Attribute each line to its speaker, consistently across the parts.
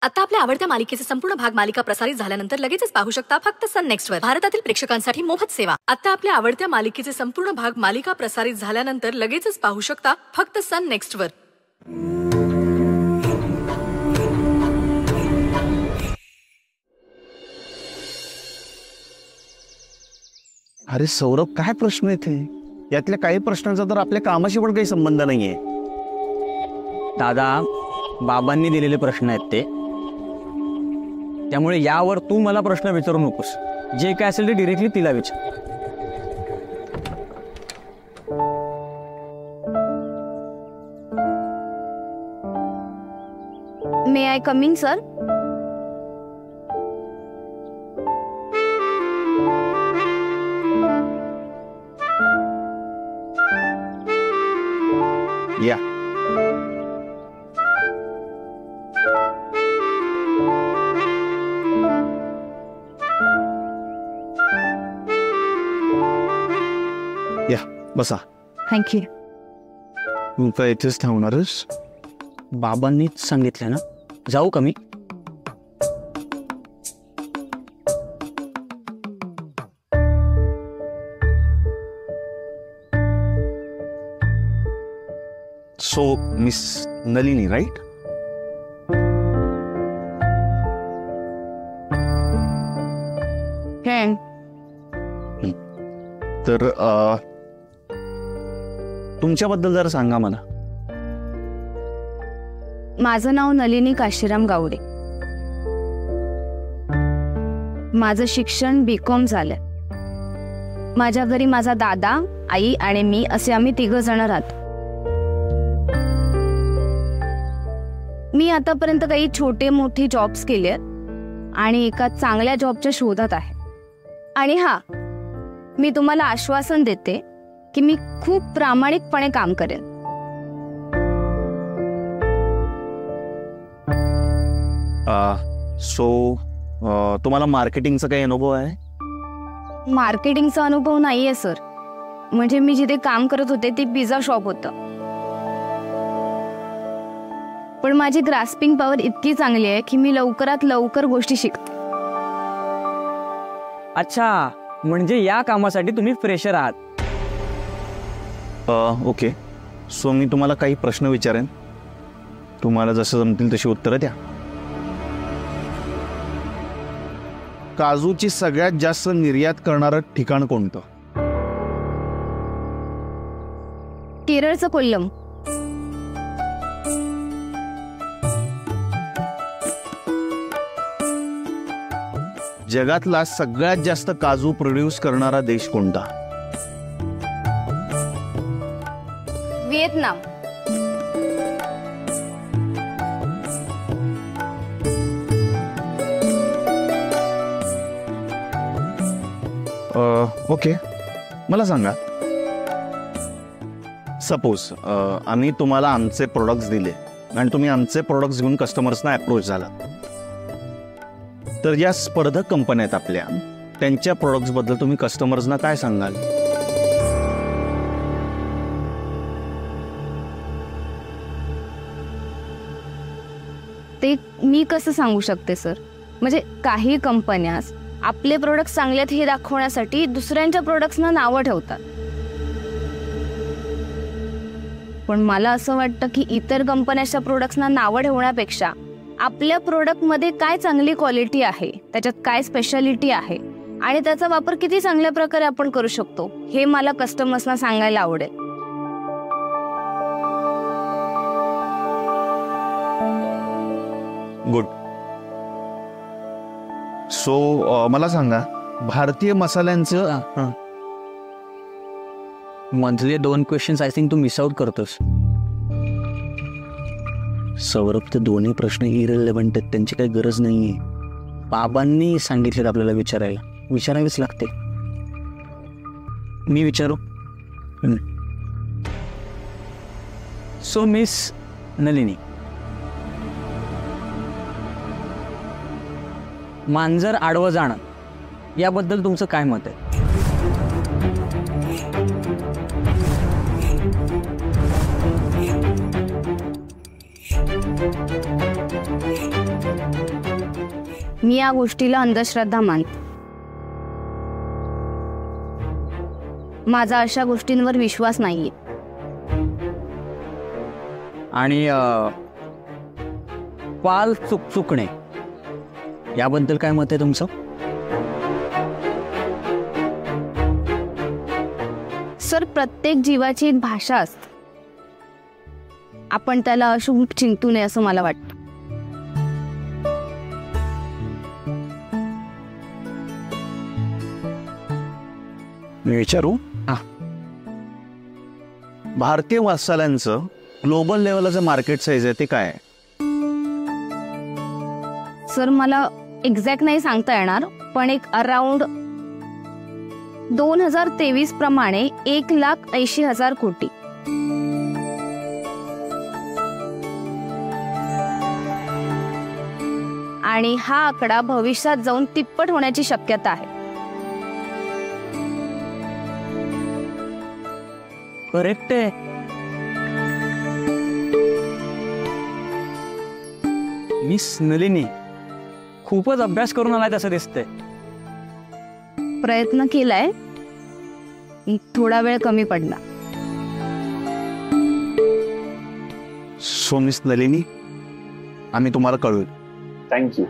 Speaker 1: आता आपल्या आवडत्या मालिकेचे संपूर्ण भाग मालिका प्रसारित झाल्यानंतर लगेचच पाहू शकता फक्त सन नेक्स्ट वर. भारतातील प्रेक्षकांसाठी मोफत सेवा. आता आपल्या आवडत्या मालिकेचे संपूर्ण भाग मालिका प्रसारित झाल्यानंतर लगेचच पाहू शकता फक्त सन नेक्स्ट वर.
Speaker 2: अरे सौरभ, काय प्रश्न येते? यातल्या काही प्रश्नांचा तर आपल्या कामाशी पण काही संबंध नाहीये.
Speaker 3: दादा, बाबांनी दिलेले प्रश्न आहेत ते, त्यामुळे यावर तू मला प्रश्न विचारू नकोस. जे काय असेल ते डिरेक्टली तिला विचार.
Speaker 4: मे आय कमिंग सर?
Speaker 2: या. या, बसा.
Speaker 4: थँक्यू.
Speaker 2: तू काय इथेच थांबणारच?
Speaker 3: बाबांनीच सांगितलं ना, जाऊ का मी?
Speaker 2: So miss Nalini, right? तर तुमच्याबद्दल जरा सांगा मला.
Speaker 4: माझं नाव नलिनी काशीराम गावडे. माझं शिक्षण BCom झालंय. माझ्या घरी माझा दादा, आई आणि मी असे आम्ही 3 जण राहतो. मी आतापर्यंत काही छोटे मोठे जॉब्स केले आणि एका चांगल्या जॉबच्या शोधात आहे. आणि मी तुम्हाला आश्वासन देते की मी खूप प्रामाणिकपणे काम करेन.
Speaker 2: तुम्हाला मार्केटिंगचा काही अनुभव आहे?
Speaker 4: मार्केटिंगचा अनुभव नाहीये सर. म्हणजे मी जिथे काम करत होते ते पिझ्झा शॉप होतं. पण माझी ग्रास्पिंग पॉवर इतकी चांगली आहे की मी लवकरात लवकर गोष्टी शिकते.
Speaker 3: अच्छा, म्हणजे या कामासाठी तुम्ही फ्रेशर आहात?
Speaker 2: ओके. सो मी तुम्हाला काही प्रश्न विचारेन, तुम्हाला जसं जमतील तशी उत्तरं द्या. काजूची सगळ्यात जास्त निर्यात करणारं ठिकाण कोणतं?
Speaker 4: केरळचं कोल्लम.
Speaker 2: जगातला सगळ्यात जास्त काजू प्रोड्यूस करणारा देश कोणता?
Speaker 4: व्हिएतनाम.
Speaker 2: ओके, मला सांगा, सपोज आम्ही तुम्हाला आमचे प्रोडक्ट्स दिले आणि तुम्ही आमचे प्रोडक्ट्स घेऊन कस्टमर्सना अप्रोच झाला, तर या स्पर्धक कंपन्या आहेत आपल्या, त्यांच्या प्रोडक्ट्स बद्दल तुम्ही कस्टमर्सना काय सांगाल?
Speaker 4: ते मी कसं सांगू शकते सर? म्हणजे काही कंपन्या आपले प्रोडक्ट्स चांगले आहेत हे दाखवण्यासाठी दुसऱ्यांच्या प्रोडक्ट्सना नावं ठेवतात. पण मला असं वाटतं की इतर कंपन्यांच्या प्रोडक्ट्सना नावं ठेवण्यापेक्षा आपल्या प्रोडक्टमध्ये काय चांगली क्वालिटी आहे, त्याच्यात काय स्पेशालिटी आहे आणि त्याचा वापर किती चांगल्या प्रकारे आपण करू शकतो हे मला कस्टमर्सना सांगायला आवडेल.
Speaker 2: गुड. सो मला सांगा, भारतीय मसाल्यांचं
Speaker 3: मधले 2 क्वेश्चन्स आय थिंक तू मिस आउट करतोस.
Speaker 2: सौरभ, ते दोन्ही प्रश्न इररिलेव्हंट आहेत, त्यांची काही गरज नाहीये.
Speaker 3: बाबांनी सांगितलं आपल्याला विचारायला, विचारावीच लागते. मी विचारू? सो मिस नलिनी, मांजर आडवं जाणं याबद्दल तुमचं काय मत आहे?
Speaker 4: मी या गोष्टीला अंधश्रद्धा मानते. माझा अशा गोष्टींवर विश्वास नाहीये.
Speaker 3: आणि पाल चुकणे याबद्दल काय मत आहे तुमचं?
Speaker 4: सर, प्रत्येक जीवाची एक भाषा असते. आपण त्याला अशुभ चिंतू नये असं मला वाटतं.
Speaker 2: मी विचारू?
Speaker 3: हा.
Speaker 2: भारतीय मसाल्यांचं ग्लोबल लेवलचं मार्केट साईज आहे ते काय आहे?
Speaker 4: सर, मला एक्झॅक्ट नाही सांगता येणार, पण एक अराउंड 2023 प्रमाणे 1,80,000 कोटी. आणि हा आकडा भविष्यात जाऊन तिप्पट होण्याची शक्यता आहे.
Speaker 3: करेक्ट आहे. मिस नलिनी खूपच अभ्यास करून आलाय तसं दिसतंय.
Speaker 4: प्रयत्न केलाय, थोडा वेळ कमी पडला.
Speaker 2: सो मिस नलिनी, आम्ही तुम्हाला कळवू. थँक्यू.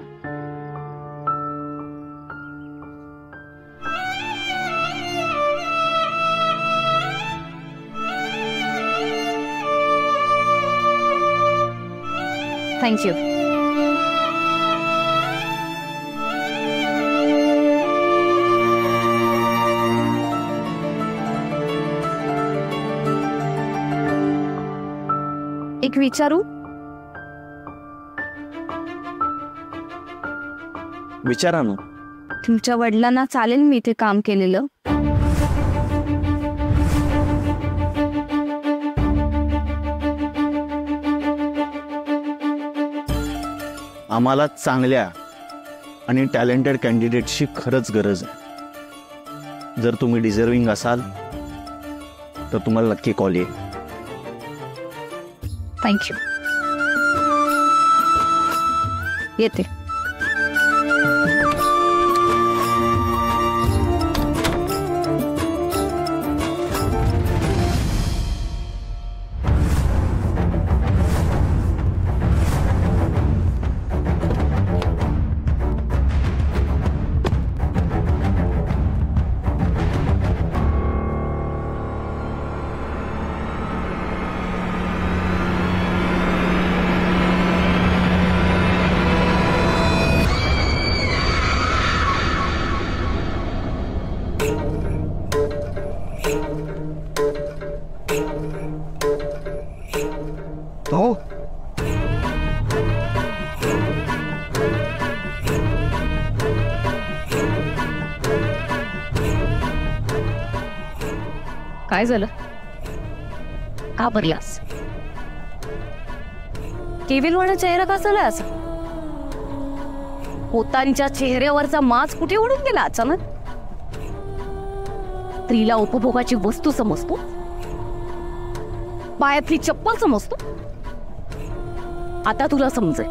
Speaker 4: थँक्यू. एक विचारू?
Speaker 2: विचारा ना.
Speaker 4: तुमच्या वडिलांना चालेल मी इथे काम केलेलं?
Speaker 2: आम्हाला चांगल्या आणि टॅलेंटेड कॅन्डिडेटची खरंच गरज आहे. जर तुम्ही डिझर्विंग असाल तर तुम्हाला नक्की कॉल येईल.
Speaker 4: थँक्यू. येते.
Speaker 2: हो.
Speaker 4: काय झालं? का बरलास? केविलवाडा चेहरा का झाला असा? पोतांच्या चेहऱ्यावरचा माज कुठे उडून गेला अचानक? स्त्रीला उपभोगाची वस्तू समजतो? पायातली चप्पल समजतो? आता तुला समजेल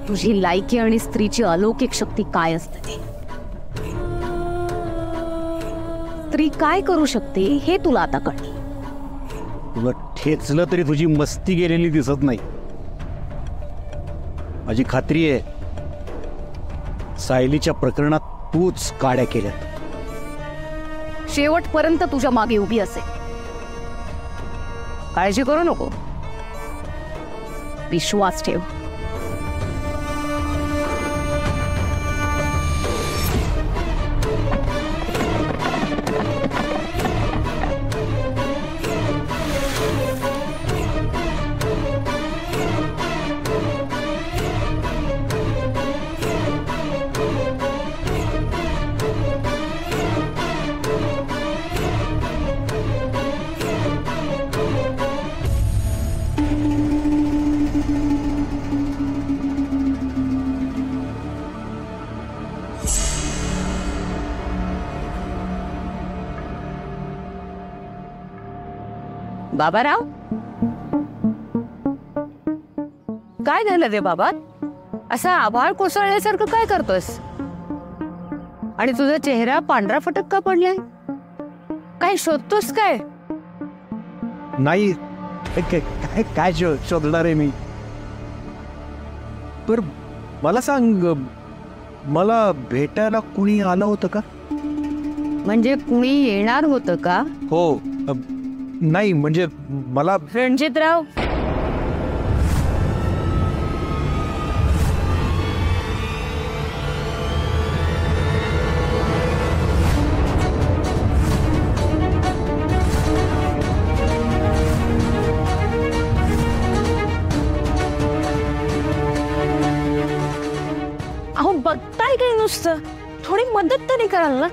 Speaker 4: तुझी लायकी आणि स्त्रीची अलौकिक शक्ती काय असते ती. स्त्री काय करू शकते हे तुला आता कळेल.
Speaker 2: तुला ठेचलं तरी तुझी मस्ती गेलेली दिसत नाही. माझी खात्री आहे सायलीच्या प्रकरणात तूच काड्या केल्यात.
Speaker 4: शेवटपर्यंत तुझ्या मागे उभी असेल. काळजी करू नको, विश्वास ठेव. बाबाराव, काय झालं रे बाबा?
Speaker 5: असा आभाळ कोसळल्यासारखं काय करतोस? आणि तुझा चेहरा पांढरा फटक का पडलाय? काय शोधतोस काय?
Speaker 6: नाही, काय काय शोधणार आहे मी? पर मला सांग, मला भेटायला कुणी आलं होतं का?
Speaker 5: म्हणजे कुणी येणार होतं का?
Speaker 6: हो, नाही म्हणजे मला
Speaker 5: रणजितराव, अहो बघताय काय नुसतं? थोडी मदत तरी कराल ना?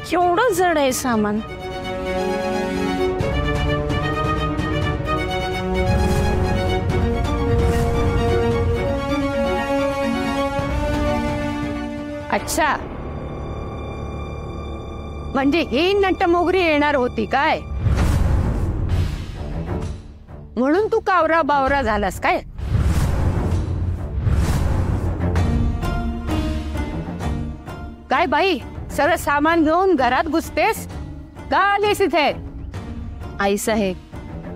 Speaker 5: केवढं जड आहे सामान. अच्छा, म्हणजे ही नटमोगरी येणार होती काय? म्हणून तू कावरा बावरा झालास काय? काय बाई, सगळं सामान घेऊन घरात घुसतेस का? आलेस इथे?
Speaker 4: आई साहेब,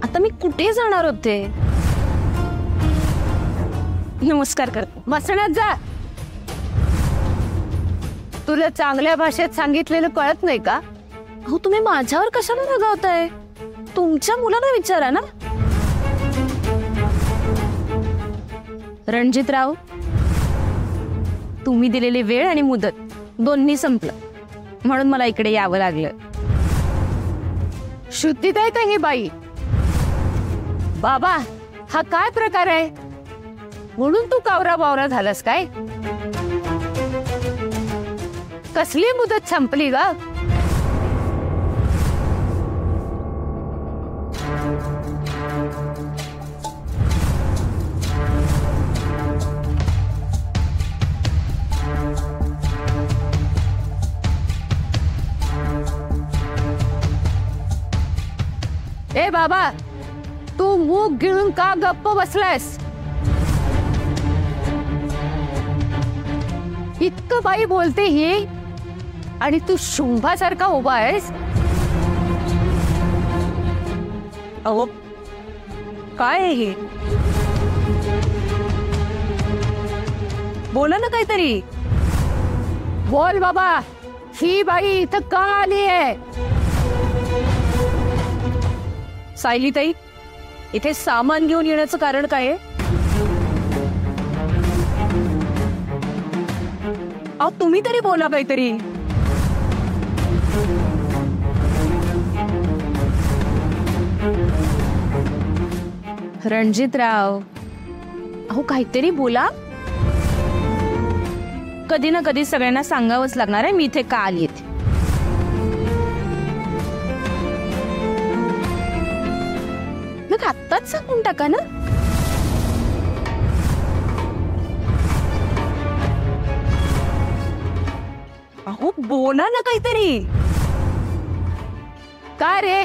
Speaker 4: आता मी कुठे जाणार होते? नमस्कार करते.
Speaker 5: मसणात जा. तुला चांगल्या भाषेत सांगितलेलं कळत नाही का?
Speaker 4: अहो तुम्ही माझ्यावर कशाला रागावताय? तुमच्या मुलाला विचारा ना. रणजितराव, तुम्ही दिलेली वेळ आणि मुदत दोन्ही संपलं, म्हणून मला इकडे यावं लागलं.
Speaker 5: शुद्धीत आहे का ही बाई? बाबा, हा काय प्रकार आहे? म्हणून तू कावरा बावरा झालास काय? कसली मुदत संपली ग? ए बाबा, तू मूग गिळून का गप्प बसलायस? इतकं बाई बोलते ही, आणि तू शुंभासारखा उभा आहेस.
Speaker 4: अहो काय आहे हे? बोला ना काहीतरी.
Speaker 5: बोल बाबा, ही बाई इथं का आली आहे?
Speaker 4: सायलीताई, इथे सामान घेऊन येण्याचं कारण काय आहे? अहो तुम्ही तरी बोला काहीतरी. रणजितराव, अहो काहीतरी बोला. कधी ना कधी सगळ्यांना सांगावंच लागणार आहे मी इथे का आली आहे. मग आत्ताच सांगून टाका ना. अहो बोला ना काहीतरी.
Speaker 5: काय रे,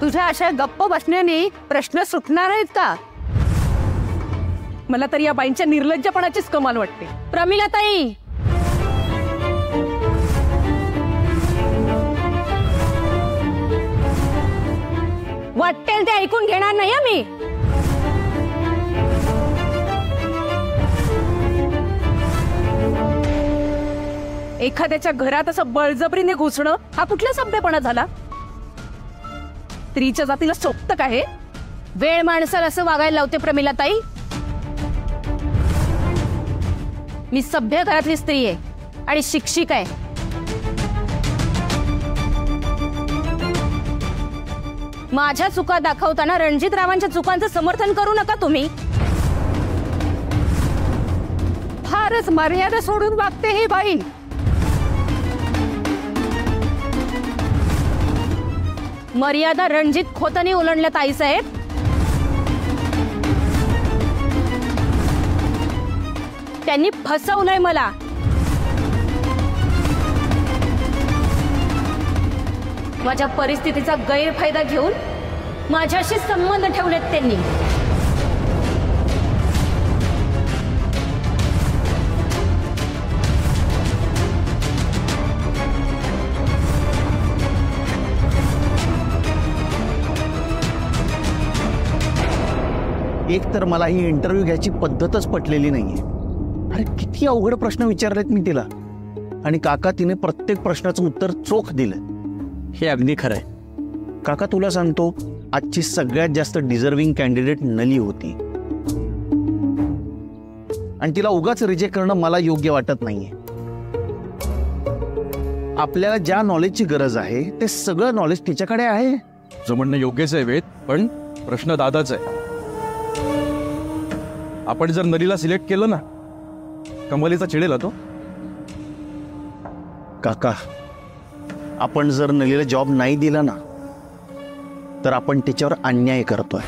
Speaker 5: तुझ्या अशा गप्प बसण्याने प्रश्न सुटणार आहेत का?
Speaker 4: मला तर या बाईंच्या निर्लज्जपणाचीच कमाल वाटते. प्रमिलाताई,
Speaker 5: वाटेल ते ऐकून घेणार नाही मी.
Speaker 4: एखाद्याच्या घरात असं बळजबरीने घुसणं हा कुठला सभ्यपणा झाला? स्त्रीच्या जातीला सोपतं का हे?
Speaker 5: वेळ माणसाला असं वागायला लावते प्रमिलाताई.
Speaker 4: मी सभ्य घरातली स्त्री आहे आणि शिक्षिका आहे. माझ्या चुका दाखवताना रणजितरावांच्या चुकांचं समर्थन करू नका तुम्ही.
Speaker 5: फारच मर्यादा सोडून वागते ही बाई.
Speaker 4: मर्यादा रणजित खोताने ओलांडल्यात आईसाहेब. त्यांनी फसवलंय मला. माझ्या परिस्थितीचा गैरफायदा घेऊन माझ्याशी संबंध ठेवलेत त्यांनी.
Speaker 2: एक तर मला ही इंटरव्ह्यू घ्यायची पद्धतच पटलेली नाहीये. अरे किती अवघड प्रश्न विचारलेत मी तिला, आणि काका तिने प्रत्येक प्रश्नाचं उत्तर चोख दिलं.
Speaker 3: हे अगदी खरं आहे.
Speaker 2: काका तुला सांगतो, आजची सगळ्यात जास्त डिझर्विंग कॅन्डिडेट नली होती, आणि तिला उगाच रिजेक्ट करणं मला योग्य वाटत नाहीये. आपल्याला ज्या नॉलेजची गरज आहे ते सगळं नॉलेज तिच्याकडे आहे.
Speaker 7: जो म्हणणं योग्यच आहे वेद, पण प्रश्न दादाच आहे. आपण जर नलीला सिलेक्ट केलं ना, कमलीचा चिडेल तो.
Speaker 2: काका, आपण जर नलीला जॉब नाही दिला ना, तर आपण तिच्यावर अन्याय करतोय.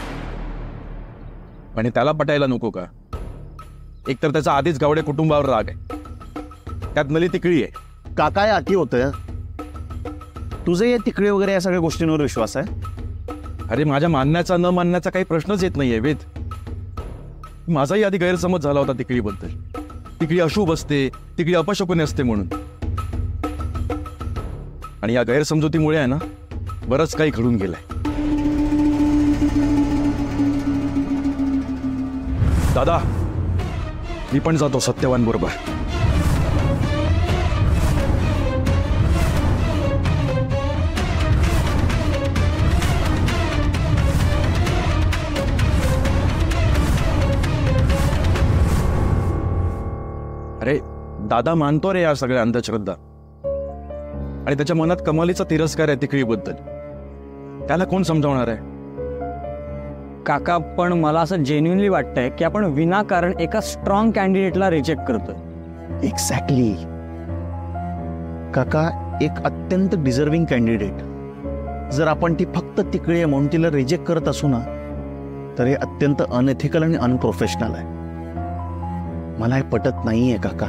Speaker 7: आणि त्याला पटायला नको का? एकतर त्याचा आधीच गावडे कुटुंबावर राग आहे, त्यात नली तिकडी आहे.
Speaker 2: काका, हे अति होतं. तुझं या तिकडे वगैरे या सगळ्या गोष्टींवर विश्वास आहे?
Speaker 7: अरे माझ्या मानण्याचा न मानण्याचा काही प्रश्नच येत नाहीये वेद. माझाही आधी गैरसमज झाला होता तिकडीबद्दल. तिकडी अशुभ असते, तिकडी अपशकुनी असते म्हणून. आणि या गैरसमजुतीमुळे आहे ना, बरंच काही घडून गेलंय. दादा, मी पण जातो सत्यवान बरोबर. अरे दादा मानतो रे या सगळ्या अंधश्रद्धा, आणि त्याच्या मनात कमालीचा तिरस्कार आहे तिकडीबद्दल. त्याला कोण समजावणार आहे?
Speaker 3: काका, पण मला असं जेन्युइनली वाटतंय की आपण विनाकारण एका स्ट्रॉंग कॅन्डिडेटला रिजेक्ट करतोय.
Speaker 2: एक्झॅक्टली काका, एक अत्यंत डिझर्विंग कॅन्डिडेट जर आपण ती फक्त तिकडे आहे म्हणून तिला रिजेक्ट करत असू ना, तर हे अत्यंत अनएथिकल आणि अनप्रोफेशनल आहे. मला हे पटत नाहीये काका.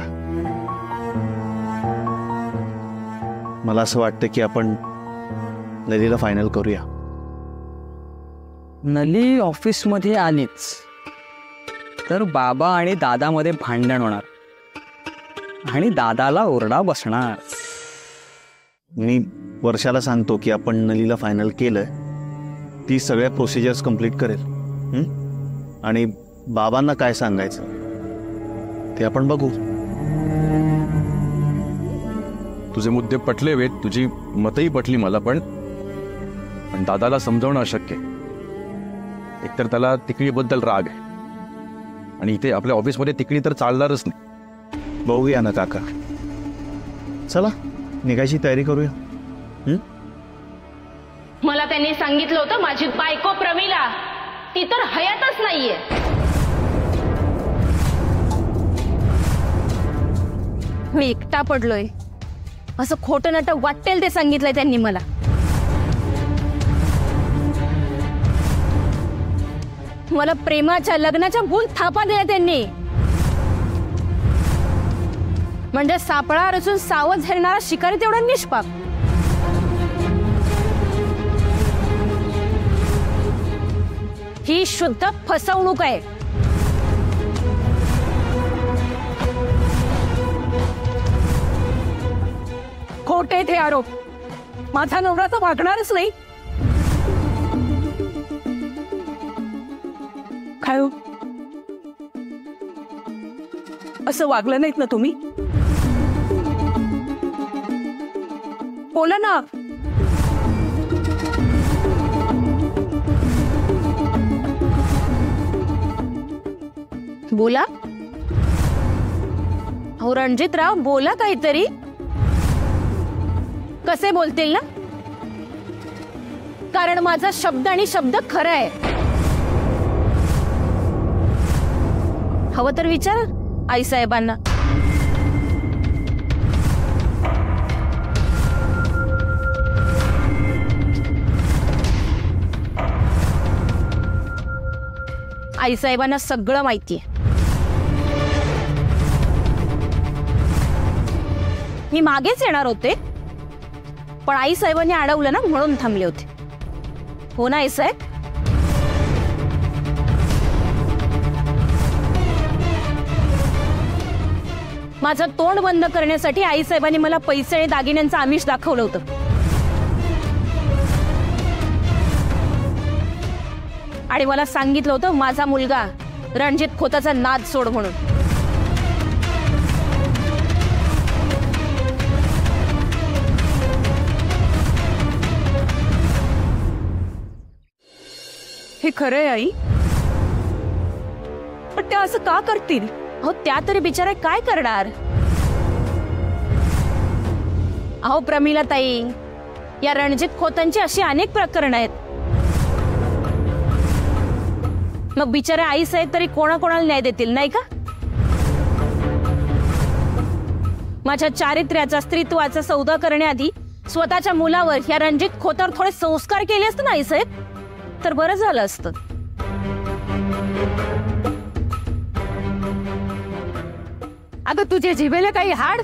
Speaker 2: मला असं वाटतं की आपण नलीला फायनल करूया.
Speaker 3: नली ऑफिसमध्ये आलीच तर बाबा आणि दादामध्ये भांडण होणार, आणि दादाला ओरडा बसणार.
Speaker 2: मी वर्षाला सांगतो की आपण नलीला फायनल केलंय, ती सगळ्या प्रोसिजर्स कंप्लीट करेल. आणि बाबांना काय सांगायचं ते आपण बघू.
Speaker 7: तुझे मुद्दे पटले वेद, तुझी मतही पटली मला, पण दादाला समजावणं अशक्य. एकतर त्याला तिकडीबद्दल राग आहे, आणि इथे आपल्या ऑफिसमध्ये तिकडी तर चालणारच नाही.
Speaker 2: बघूया ना काका. चला निघायची तयारी करूया.
Speaker 4: मला त्यांनी सांगितलं होतं माझी बायको प्रमिला ती तर हयातच नाहीये. मी एकटा पडलोय असं खोटं नाटक वाटेल ते सांगितलंय त्यांनी मला. मला प्रेमाच्या लग्नाच्या भूल थापा दिल्या त्यांनी. म्हणजे सापळा रचून सावध झेलणारा शिकारी तेवढा निष्पाप. ही शुद्ध फसवणूक आहे. खोटे ते आरोप. माझा नवरा तर वागणारच नाही. काय हो, असं वागलं नाहीत ना तुम्ही? बोला ना. बोला. हो रणजितराव, बोला काहीतरी. कसे बोलतील ना, कारण माझा शब्द आणि शब्द खरा आहे. हवं तर विचारा आईसाहेबांना. आईसाहेबांना सगळं माहितीये. मी मागेच येणार होते, पण आईसाहेबांनी अडवलं ना म्हणून थांबले होते. हो ना आईसाहेब? माझं तोंड बंद करण्यासाठी आईसाहेबांनी मला पैसे आणि दागिन्यांचं आमिष दाखवलं होतं. आणि मला सांगितलं होतं माझा मुलगा रणजित खोताचा नाद सोड म्हणून.
Speaker 5: हे खरंय आई, पण त्या असं का करतील?
Speaker 4: अहो त्या तरी बिचारा काय करणार? अहो प्रमिला ताई, या रणजित खोतांची अशी अनेक प्रकरणं आहेत. मग बिचारा आई साहेब तरी कोणाकोणाला न्याय देतील नाही का? माझ्या चारित्र्याचा स्त्रीत्वाचा सौदा करण्याआधी स्वतःच्या मुलावर या रणजित खोतावर थोडे संस्कार केले असते ना आई साहेब, तर बरं झालं असतं.
Speaker 5: अगं तुझे जिभेले काही हाड?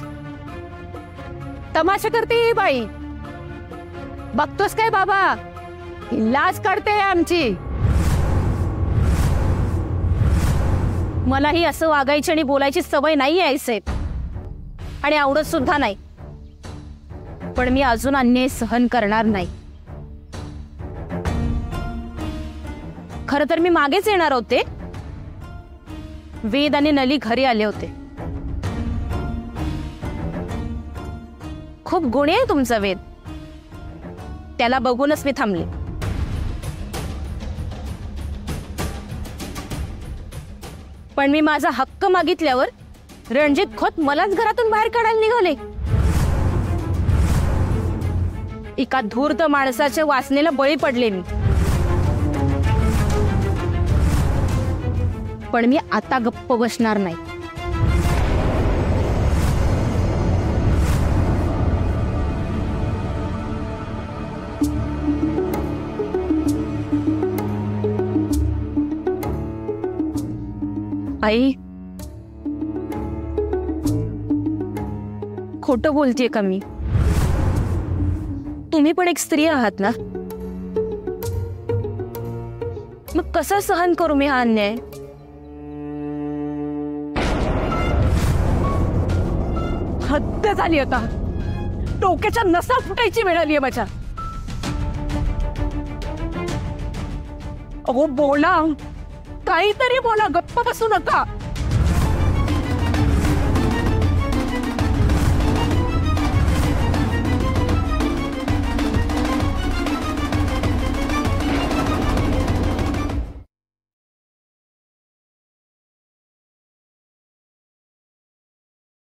Speaker 5: तमाशा करते ही बाई. बघतोस काय बाबा, ही लाज काढते आमची.
Speaker 4: मलाही असं वागायची आणि बोलायची सवय नाही आहे साहेब, आणि आवडत सुद्धा नाही. पण मी अजून अन्याय सहन करणार नाही. खरं तर मी मागेच येणार होते. वेद आणि नली घरी आले होते. खूप गुणी आहे तुमचा वेद, त्याला बघूनच मी थांबले. पण मी माझा हक्क मागितल्यावर रणजित खोत मलाच घरातून बाहेर काढायला निघाले. एका धूर्त माणसाच्या वासनेला बळी पडले मी. पण मी आता गप्प बसणार नाही. आई, खोटं बोलतेय का मी? तुम्ही पण एक स्त्री आहात ना? मग कसं सहन करू मी हा अन्याय?
Speaker 5: हद्द झाली आता. डोक्याच्या नसा फुटायची वेळ आली आहे माझ्या. अहो बोला, काहीतरी बोला, गप्प बसू नका.